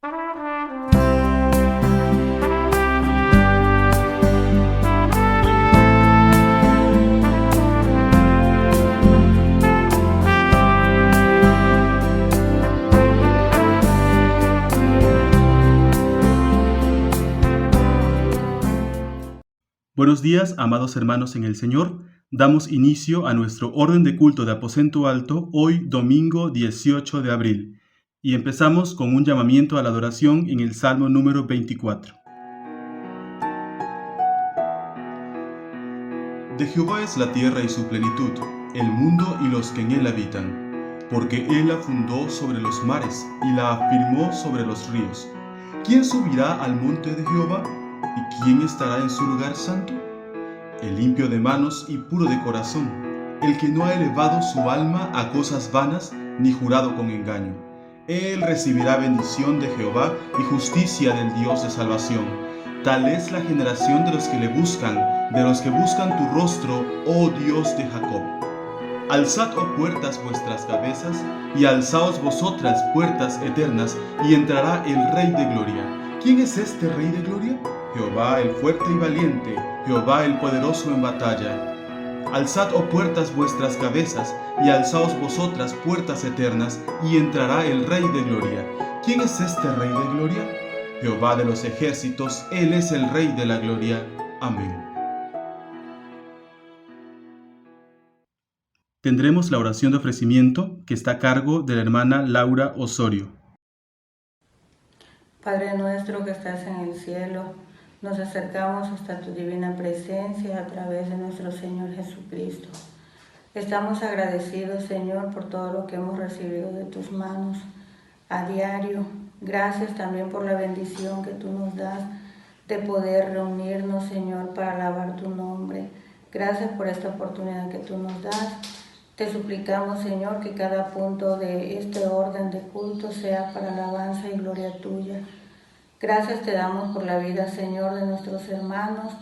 Buenos días, amados hermanos en el Señor. Damos inicio a nuestro orden de culto de aposento alto hoy, domingo 18 de abril. Y empezamos con un llamamiento a la adoración en el Salmo número 24. De Jehová es la tierra y su plenitud, el mundo y los que en él habitan. Porque él la fundó sobre los mares y la afirmó sobre los ríos. ¿Quién subirá al monte de Jehová? ¿Y quién estará en su lugar santo? El limpio de manos y puro de corazón, el que no ha elevado su alma a cosas vanas, ni jurado con engaño. Él recibirá bendición de Jehová y justicia del Dios de salvación. Tal es la generación de los que le buscan, de los que buscan tu rostro, oh Dios de Jacob. Alzad, oh puertas, vuestras cabezas, y alzaos vosotras, puertas eternas, y entrará el Rey de gloria. ¿Quién es este Rey de gloria? Jehová el fuerte y valiente, Jehová el poderoso en batalla. Alzad, oh puertas, vuestras cabezas, y alzaos vosotras, puertas eternas, y entrará el Rey de gloria. ¿Quién es este Rey de gloria? Jehová de los ejércitos, Él es el Rey de la gloria. Amén. Tendremos la oración de ofrecimiento que está a cargo de la hermana Laura Osorio. Padre nuestro que estás en el cielo, nos acercamos hasta tu divina presencia a través de nuestro Señor Jesucristo. Estamos agradecidos, Señor, por todo lo que hemos recibido de tus manos a diario. Gracias también por la bendición que tú nos das de poder reunirnos, Señor, para alabar tu nombre. Gracias por esta oportunidad que tú nos das. Te suplicamos, Señor, que cada punto de este orden de culto sea para alabanza y gloria tuya. Gracias te damos por la vida, Señor, de nuestros hermanos.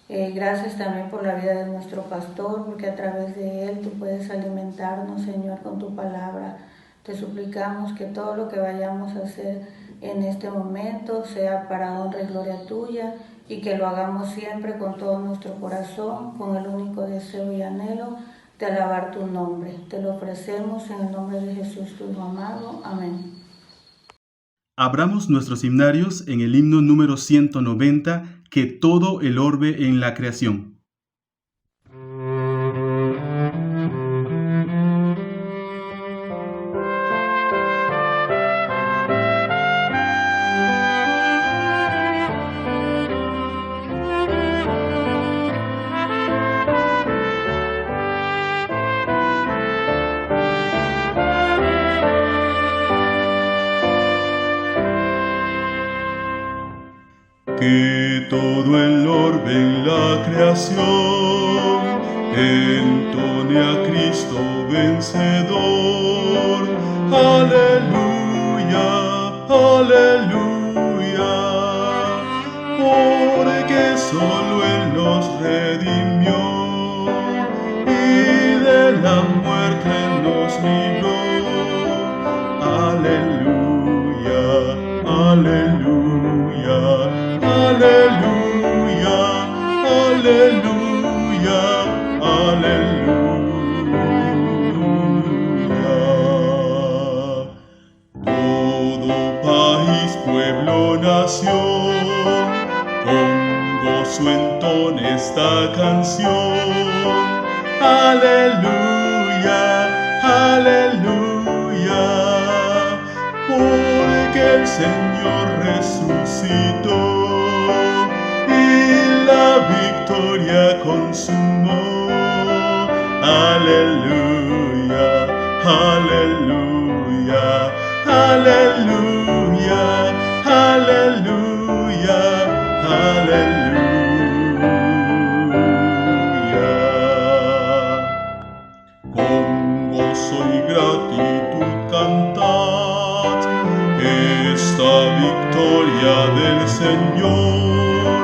Gracias también por la vida de nuestro pastor, porque a través de él tú puedes alimentarnos, Señor, con tu palabra. Te suplicamos que todo lo que vayamos a hacer en este momento sea para honra y gloria tuya y que lo hagamos siempre con todo nuestro corazón, con el único deseo y anhelo de alabar tu nombre. Te lo ofrecemos en el nombre de Jesús, tu Hijo amado. Amén. Abramos nuestros himnarios en el himno número 190, que todo el orbe en la creación. Que todo el orbe en la creación entone a Cristo vencedor. Aleluya, aleluya, porque solo Él nos redimió y de la muerte nos libró. Aleluya, aleluya. Aleluya, aleluya, aleluya. Todo país, pueblo, nación, con gozo entone esta canción. Aleluya, aleluya, porque el Señor resucitó y la victoria consumó. Aleluya, aleluya, aleluya, aleluya, aleluya. Con gozo y gratitud cantad esta victoria del Señor.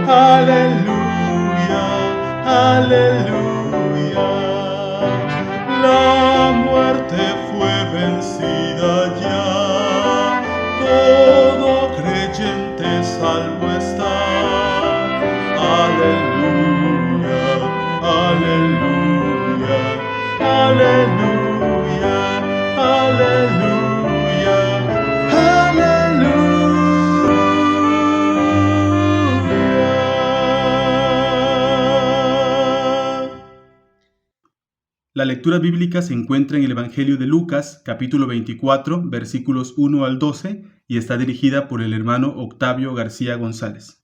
Aleluya, aleluya. La muerte fue vencida ya, todo creyente salvo está. Aleluya, aleluya, aleluya, aleluya, aleluya. La lectura bíblica se encuentra en el Evangelio de Lucas, capítulo 24, versículos 1 al 12, y está dirigida por el hermano Octavio García González.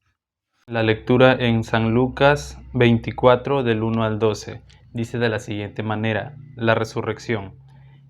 La lectura en San Lucas 24 del 1 al 12 dice de la siguiente manera: la resurrección.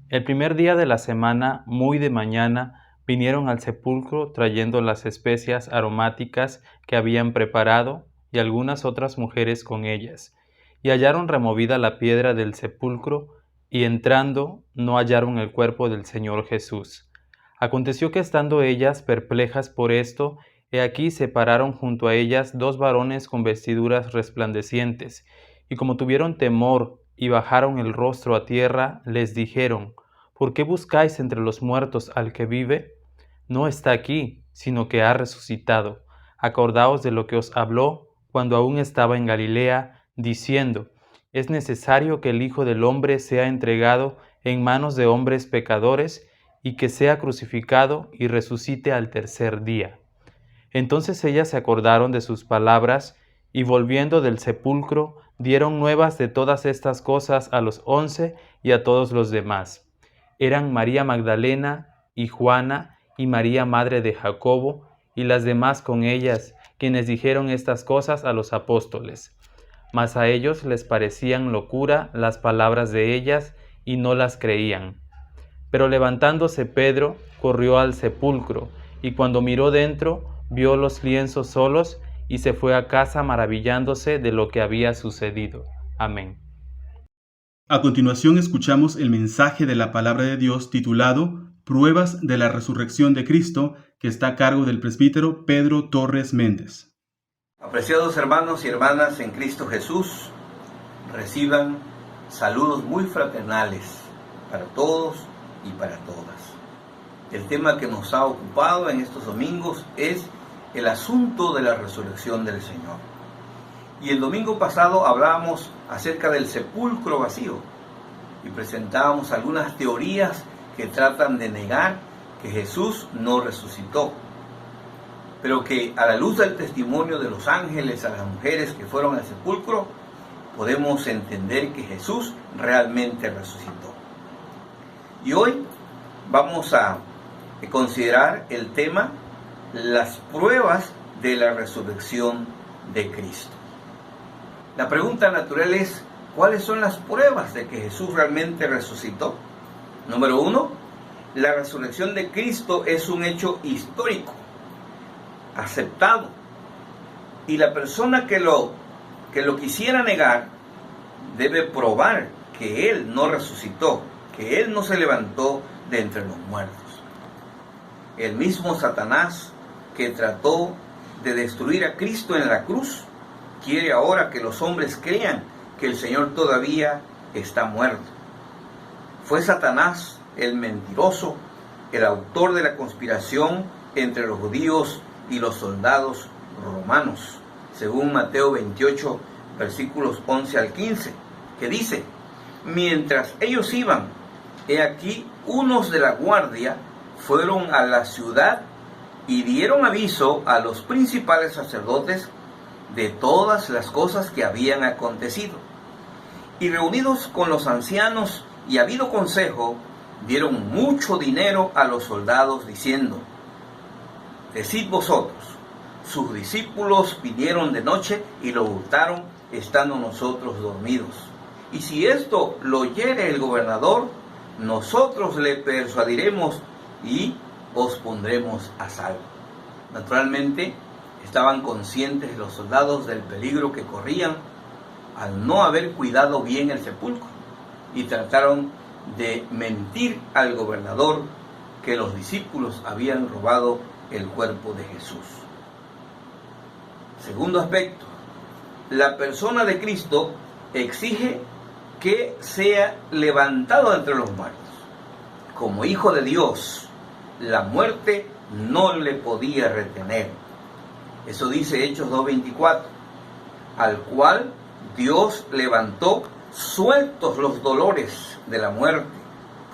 El primer día de la semana, muy de mañana, vinieron al sepulcro trayendo las especias aromáticas que habían preparado y algunas otras mujeres con ellas. Y hallaron removida la piedra del sepulcro, y entrando no hallaron el cuerpo del Señor Jesús. Aconteció que estando ellas perplejas por esto, he aquí se pararon junto a ellas dos varones con vestiduras resplandecientes, y como tuvieron temor y bajaron el rostro a tierra, les dijeron: ¿Por qué buscáis entre los muertos al que vive? No está aquí, sino que ha resucitado. Acordaos de lo que os habló cuando aún estaba en Galilea, diciendo: es necesario que el Hijo del Hombre sea entregado en manos de hombres pecadores, y que sea crucificado y resucite al tercer día. Entonces ellas se acordaron de sus palabras, y volviendo del sepulcro, dieron nuevas de todas estas cosas a los 11 y a todos los demás. Eran María Magdalena y Juana y María madre de Jacobo, y las demás con ellas, quienes dijeron estas cosas a los apóstoles. Mas a ellos les parecían locura las palabras de ellas, y no las creían. Pero levantándose Pedro, corrió al sepulcro, y cuando miró dentro, vio los lienzos solos, y se fue a casa maravillándose de lo que había sucedido. Amén. A continuación escuchamos el mensaje de la palabra de Dios titulado Pruebas de la Resurrección de Cristo, que está a cargo del presbítero Pedro Torres Méndez. Apreciados hermanos y hermanas en Cristo Jesús, reciban saludos muy fraternales para todos y para todas. El tema que nos ha ocupado en estos domingos es el asunto de la resurrección del Señor. Y el domingo pasado hablábamos acerca del sepulcro vacío y presentábamos algunas teorías que tratan de negar que Jesús no resucitó, pero que a la luz del testimonio de los ángeles a las mujeres que fueron al sepulcro, podemos entender que Jesús realmente resucitó. Y hoy vamos a considerar el tema las pruebas de la resurrección de Cristo. La pregunta natural es: ¿cuáles son las pruebas de que Jesús realmente resucitó? Número 1, la resurrección de Cristo es un hecho histórico, aceptado, y la persona que lo quisiera negar debe probar que Él no resucitó, que Él no se levantó de entre los muertos. El mismo Satanás que trató de destruir a Cristo en la cruz quiere ahora que los hombres crean que el Señor todavía está muerto. Fue Satanás el mentiroso, el autor de la conspiración entre los judíos y los soldados romanos, según Mateo 28, versículos 11 al 15, que dice: mientras ellos iban, he aquí unos de la guardia fueron a la ciudad y dieron aviso a los principales sacerdotes de todas las cosas que habían acontecido. Y reunidos con los ancianos y habido consejo, dieron mucho dinero a los soldados, diciendo: decid vosotros, sus discípulos vinieron de noche y lo hurtaron estando nosotros dormidos. Y si esto lo oyere el gobernador, nosotros le persuadiremos y os pondremos a salvo. Naturalmente, estaban conscientes los soldados del peligro que corrían al no haber cuidado bien el sepulcro, y trataron de mentir al gobernador que los discípulos habían robado el cuerpo de Jesús. Segundo aspecto, la persona de Cristo exige que sea levantado entre los muertos. Como Hijo de Dios, la muerte no le podía retener. Eso dice Hechos 2:24, al cual Dios levantó sueltos los dolores de la muerte,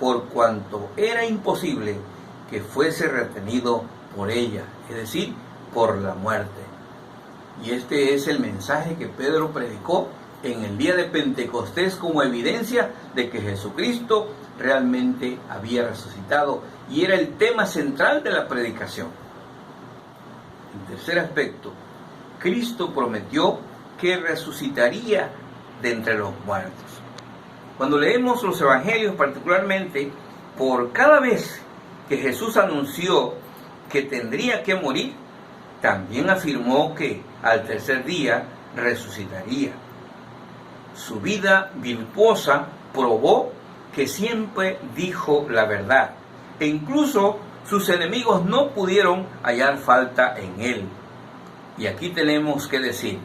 por cuanto era imposible que fuese retenido por ella, es decir, por la muerte. Y este es el mensaje que Pedro predicó en el día de Pentecostés como evidencia de que Jesucristo realmente había resucitado, y era el tema central de la predicación. En tercer aspecto, Cristo prometió que resucitaría de entre los muertos. Cuando leemos los evangelios, particularmente, por cada vez que Jesús anunció que tendría que morir, también afirmó que al tercer día resucitaría. Su vida virtuosa probó que siempre dijo la verdad, e incluso sus enemigos no pudieron hallar falta en él. Y aquí tenemos que decir,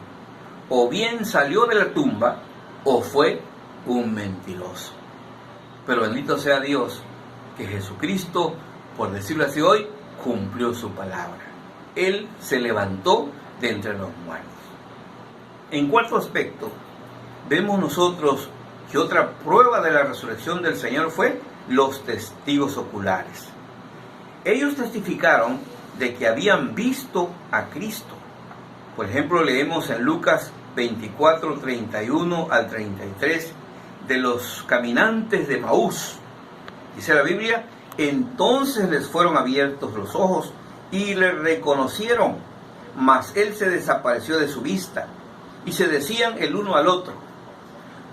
o bien salió de la tumba, o fue un mentiroso. Pero bendito sea Dios, que Jesucristo, por decirlo así hoy, cumplió su palabra. Él se levantó de entre los muertos. En cuarto aspecto, vemos nosotros que otra prueba de la resurrección del Señor fue los testigos oculares. Ellos testificaron de que habían visto a Cristo. Por ejemplo, leemos en Lucas 24, 31 al 33, de los caminantes de Maús. Dice la Biblia, entonces les fueron abiertos los ojos y le reconocieron, mas él se desapareció de su vista, y se decían el uno al otro,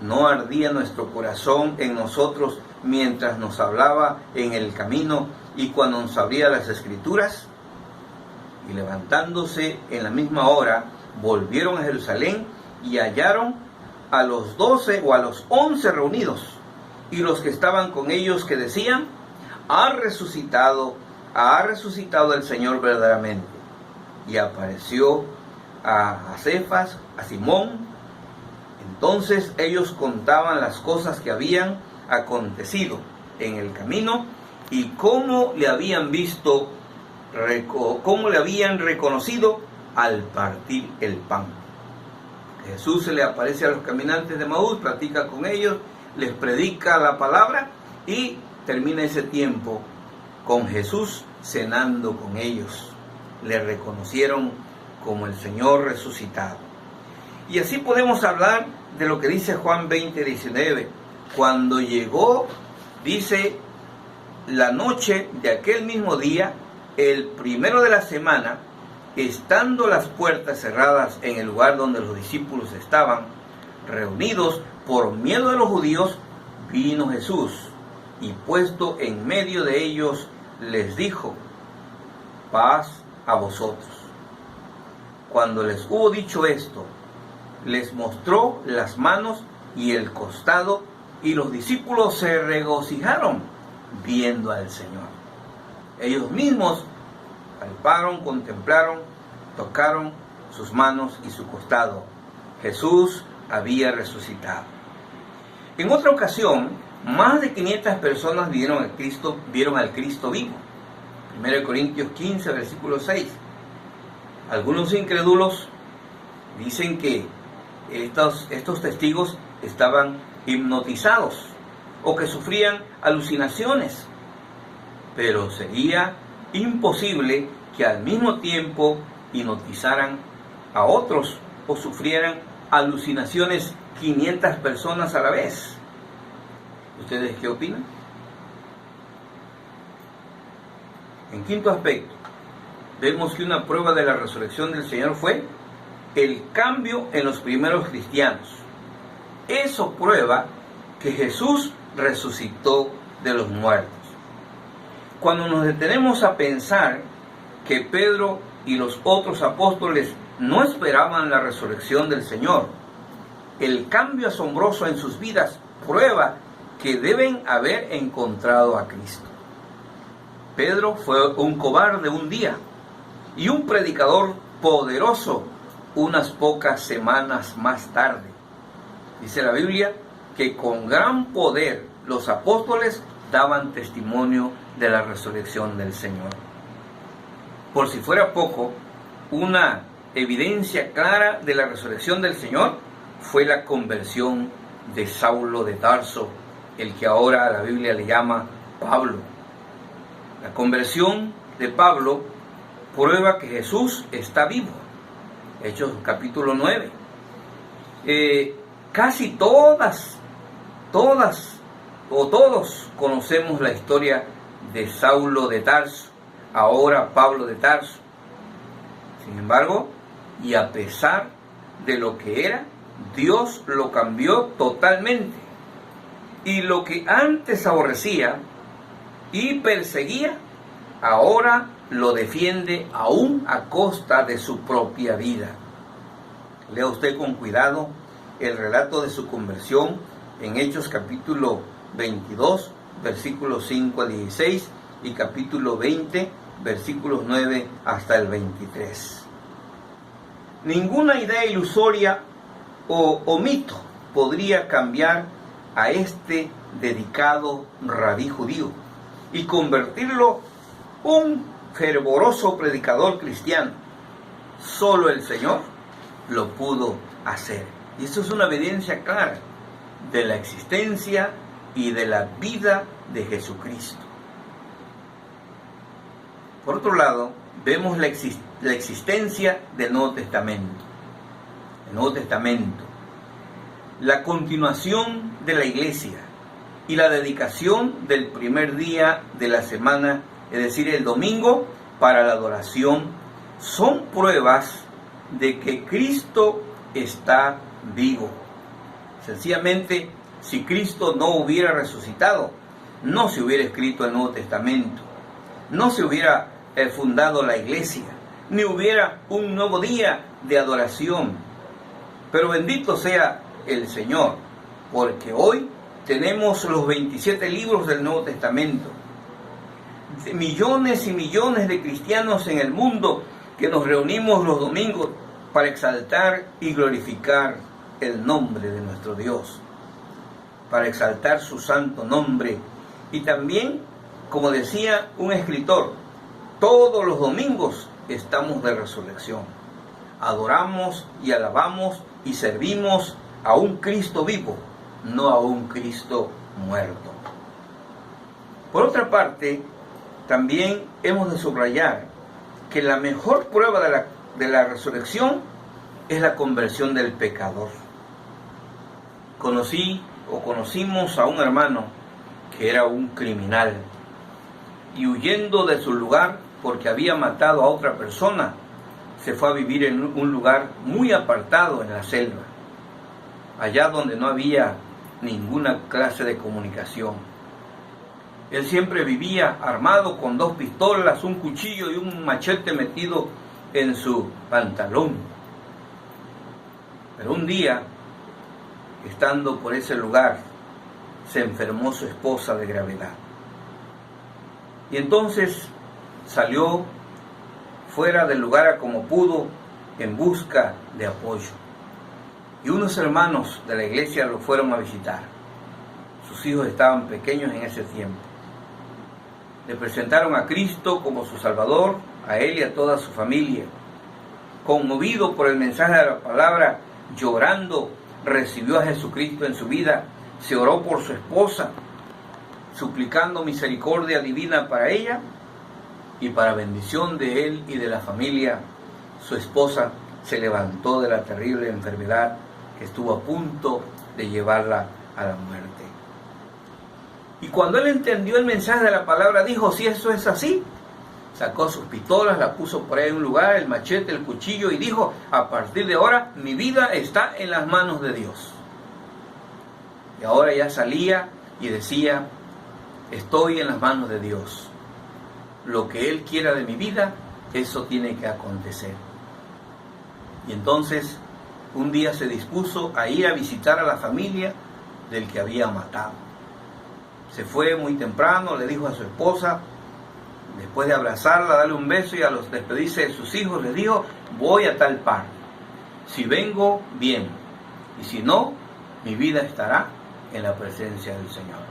¿no ardía nuestro corazón en nosotros mientras nos hablaba en el camino y cuando nos abría las Escrituras? Y levantándose en la misma hora, volvieron a Jerusalén y hallaron a los 12 o a los 11 reunidos, y los que estaban con ellos, que decían, ha resucitado el Señor verdaderamente. Y apareció a Cefas, a Simón. Entonces ellos contaban las cosas que habían acontecido en el camino y cómo le habían visto, cómo le habían reconocido al partir el pan. Jesús se le aparece a los caminantes de Maús, platica con ellos, les predica la palabra y termina ese tiempo con Jesús cenando con ellos. Le reconocieron como el Señor resucitado. Y así podemos hablar de lo que dice Juan 20:19. Cuando llegó, dice, la noche de aquel mismo día, el primero de la semana, estando las puertas cerradas en el lugar donde los discípulos estaban reunidos por miedo de los judíos, vino Jesús y puesto en medio de ellos les dijo, paz a vosotros. Cuando les hubo dicho esto, les mostró las manos y el costado, y los discípulos se regocijaron viendo al Señor. Ellos mismos palparon, contemplaron, tocaron sus manos y su costado. Jesús había resucitado. En otra ocasión, más de 500 personas vieron al Cristo vivo. 1 Corintios 15, versículo 6. Algunos incrédulos dicen que estos testigos estaban hipnotizados o que sufrían alucinaciones, pero sería imposible que al mismo tiempo hipnotizaran a otros o sufrieran alucinaciones 500 personas a la vez. ¿Ustedes qué opinan? En quinto aspecto, vemos que una prueba de la resurrección del Señor fue el cambio en los primeros cristianos. Eso prueba que Jesús resucitó de los muertos. Cuando nos detenemos a pensar que Pedro y los otros apóstoles no esperaban la resurrección del Señor, el cambio asombroso en sus vidas prueba que deben haber encontrado a Cristo. Pedro fue un cobarde un día y un predicador poderoso unas pocas semanas más tarde. Dice la Biblia que con gran poder los apóstoles daban testimonio de la resurrección del Señor. Por si fuera poco, una evidencia clara de la resurrección del Señor fue la conversión de Saulo de Tarso, el que ahora la Biblia le llama Pablo. La conversión de Pablo prueba que Jesús está vivo. Hechos capítulo 9. Casi todos conocemos la historia de Saulo de Tarso, ahora Pablo de Tarso. Sin embargo, y a pesar de lo que era, Dios lo cambió totalmente. Y lo que antes aborrecía y perseguía, ahora lo defiende aún a costa de su propia vida. Lea usted con cuidado el relato de su conversión en Hechos capítulo 22, versículos 5 al 16 y capítulo 20, versículos 9 hasta el 23. Ninguna idea ilusoria o mito podría cambiar a este dedicado rabí judío y convertirlo un fervoroso predicador cristiano. Solo el Señor lo pudo hacer. Y eso es una evidencia clara de la existencia y de la vida de Jesucristo. Por otro lado, vemos la existencia del Nuevo Testamento. El Nuevo Testamento, la continuación de la Iglesia y la dedicación del primer día de la semana, es decir, el domingo, para la adoración, son pruebas de que Cristo está vivo. Sencillamente, si Cristo no hubiera resucitado, no se hubiera escrito el Nuevo Testamento, no se hubiera fundado la Iglesia, ni hubiera un nuevo día de adoración. Pero bendito sea el Señor, porque hoy tenemos los 27 libros del Nuevo Testamento. Millones y millones de cristianos en el mundo que nos reunimos los domingos para exaltar y glorificar el nombre de nuestro Dios, para exaltar su santo nombre. Y también, como decía un escritor, todos los domingos estamos de resurrección. Adoramos y alabamos y servimos a un Cristo vivo, no a un Cristo muerto. Por otra parte, también hemos de subrayar que la mejor prueba de la resurrección es la conversión del pecador. Conocimos a un hermano que era un criminal y huyendo de su lugar porque había matado a otra persona, se fue a vivir en un lugar muy apartado en la selva, allá donde no había ninguna clase de comunicación. Él siempre vivía armado con 2 pistolas, un cuchillo y un machete metido en su pantalón. Pero un día, estando por ese lugar, se enfermó su esposa de gravedad. Y entonces salió fuera del lugar a como pudo en busca de apoyo. Y unos hermanos de la iglesia lo fueron a visitar. Sus hijos estaban pequeños en ese tiempo. Le presentaron a Cristo como su Salvador, a él y a toda su familia. Conmovido por el mensaje de la palabra, llorando, recibió a Jesucristo en su vida. Se oró por su esposa, suplicando misericordia divina para ella y para bendición de él y de la familia. Su esposa se levantó de la terrible enfermedad que estuvo a punto de llevarla a la muerte. Y cuando él entendió el mensaje de la palabra, dijo: si eso es así, sacó sus pistolas, la puso por ahí en un lugar, el machete, el cuchillo, y dijo: a partir de ahora mi vida está en las manos de Dios. Y ahora ya salía y decía: estoy en las manos de Dios. Lo que Él quiera de mi vida, eso tiene que acontecer. Y entonces un día se dispuso a ir a visitar a la familia del que había matado. Se fue muy temprano, le dijo a su esposa, después de abrazarla, darle un beso y a los despedirse de sus hijos, le dijo: voy a tal parte. Si vengo, bien, y si no, mi vida estará en la presencia del Señor.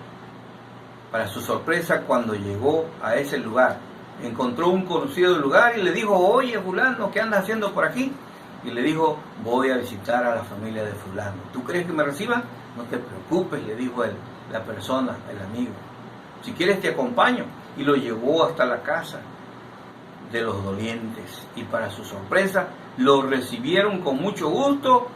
Para su sorpresa, cuando llegó a ese lugar, Encontró un conocido del lugar y le dijo, oye fulano, ¿qué andas haciendo por aquí? Y le dijo, voy a visitar a la familia de fulano. ¿Tú crees que me reciban? No te preocupes, le dijo la persona, el amigo. Si quieres te acompaño. Y lo llevó hasta la casa de los dolientes. Y para su sorpresa, lo recibieron con mucho gusto.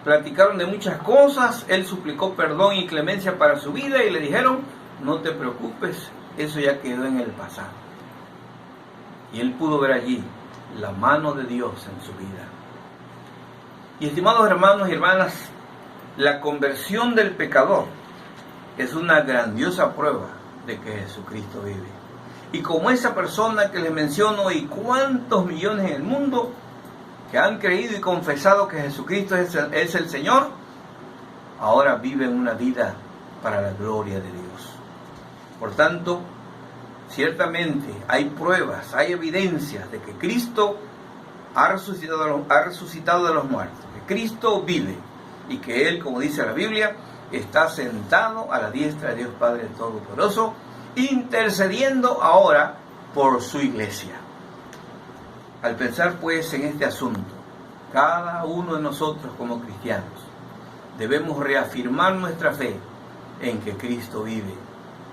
Platicaron de muchas cosas. Él suplicó perdón y clemencia para su vida y le dijeron, no te preocupes, eso ya quedó en el pasado. Y él pudo ver allí la mano de Dios en su vida. Y estimados hermanos y hermanas, la conversión del pecador es una grandiosa prueba de que Jesucristo vive. Y como esa persona que les menciono y cuántos millones en el mundo que han creído y confesado que Jesucristo es el Señor, ahora viven una vida para la gloria de Dios. Por tanto, ciertamente hay pruebas, hay evidencias de que Cristo ha resucitado de los muertos, que Cristo vive y que Él, como dice la Biblia, está sentado a la diestra de Dios Padre Todopoderoso, intercediendo ahora por su iglesia. Al pensar pues en este asunto, cada uno de nosotros como cristianos debemos reafirmar nuestra fe en que Cristo vive.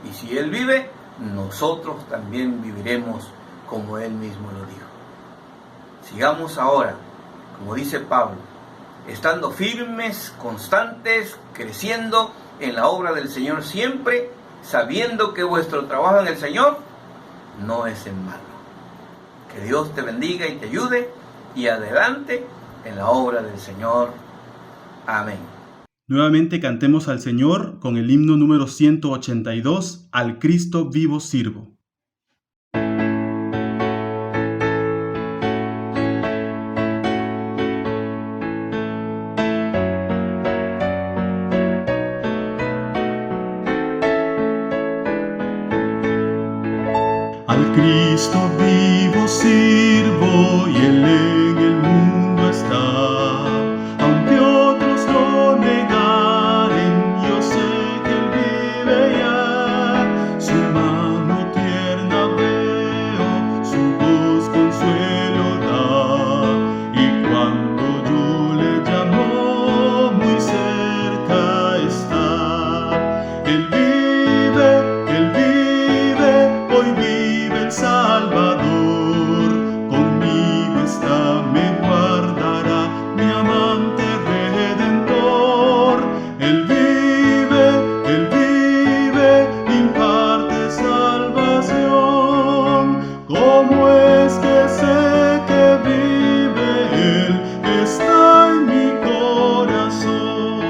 Y si Él vive, nosotros también viviremos como Él mismo lo dijo. Sigamos ahora, como dice Pablo, estando firmes, constantes, creciendo en la obra del Señor siempre, sabiendo que vuestro trabajo en el Señor no es en vano. Que Dios te bendiga y te ayude y adelante en la obra del Señor. Amén. Nuevamente cantemos al Señor con el himno número 182, Al Cristo vivo sirvo. Al Cristo vivo sirvo y Él en el mundo está. Aunque otros lo negaren, yo sé que Él vive ya. Su mano tierna veo, su voz consuelo da. Y cuando yo le llamo, muy cerca está. Él vive, hoy vive el Salvador, conmigo está, me guardará, mi amante redentor. Él vive, imparte salvación. ¿Cómo es que sé que vive Él? Está en mi corazón.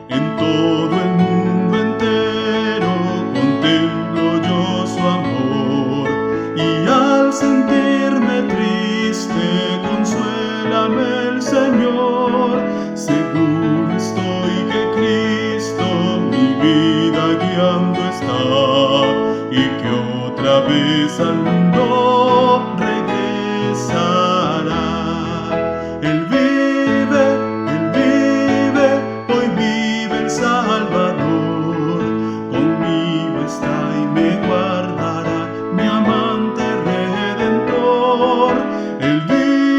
En todo el mundo entero contemplo yo su amor, y al sentirme triste, consuélame el Señor. Seguro estoy que Cristo mi vida guiando está, y que otra vez al mundo regresará. Él vive, hoy vive el Salvador, conmigo está y me guardará, mi amante redentor. Él vive,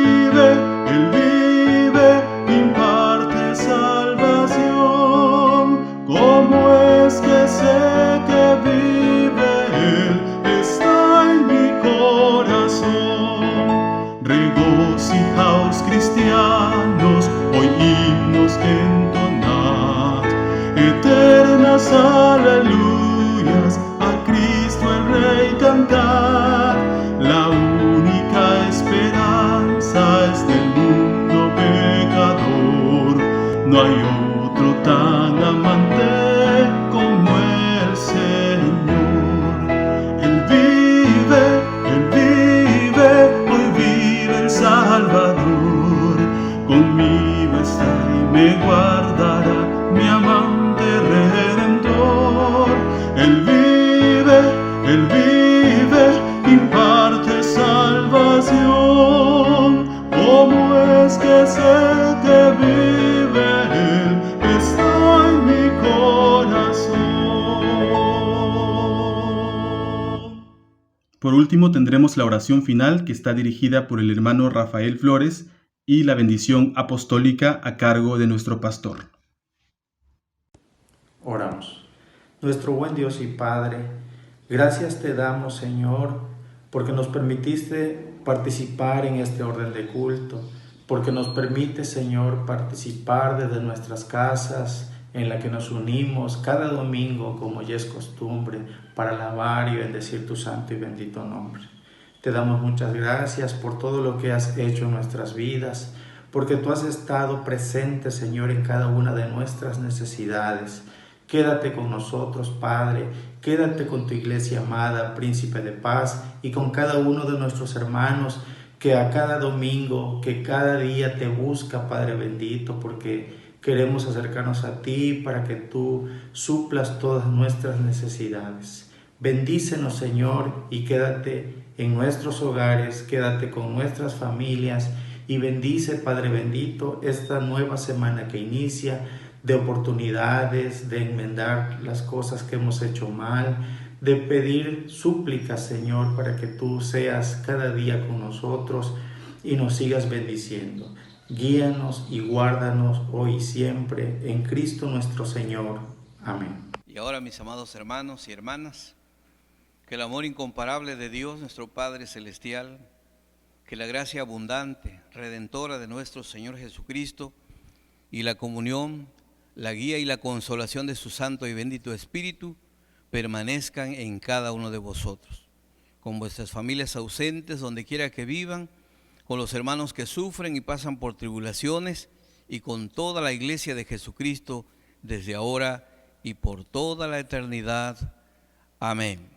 último tendremos la oración final que está dirigida por el hermano Rafael Flores y la bendición apostólica a cargo de nuestro pastor. Oramos. Nuestro buen Dios y Padre, gracias te damos, Señor, porque nos permitiste participar en este orden de culto, porque nos permite, Señor, participar desde nuestras casas, en la que nos unimos cada domingo, como ya es costumbre, para alabar y bendecir tu santo y bendito nombre. Te damos muchas gracias por todo lo que has hecho en nuestras vidas, porque tú has estado presente, Señor, en cada una de nuestras necesidades. Quédate con nosotros, Padre, quédate con tu iglesia amada, Príncipe de Paz, y con cada uno de nuestros hermanos que a cada domingo, que cada día te busca, Padre bendito, porque queremos acercarnos a ti para que tú suplas todas nuestras necesidades. Bendícenos, Señor, y quédate en nuestros hogares, quédate con nuestras familias y bendice, Padre bendito, esta nueva semana que inicia de oportunidades, de enmendar las cosas que hemos hecho mal, de pedir súplicas, Señor, para que tú seas cada día con nosotros y nos sigas bendiciendo. Guíanos y guárdanos hoy y siempre, en Cristo nuestro Señor. Amén. Y ahora, mis amados hermanos y hermanas, que el amor incomparable de Dios, nuestro Padre Celestial, que la gracia abundante, redentora de nuestro Señor Jesucristo y la comunión, la guía y la consolación de su Santo y bendito Espíritu permanezcan en cada uno de vosotros, con vuestras familias ausentes, donde quiera que vivan, con los hermanos que sufren y pasan por tribulaciones, y con toda la iglesia de Jesucristo, desde ahora y por toda la eternidad. Amén.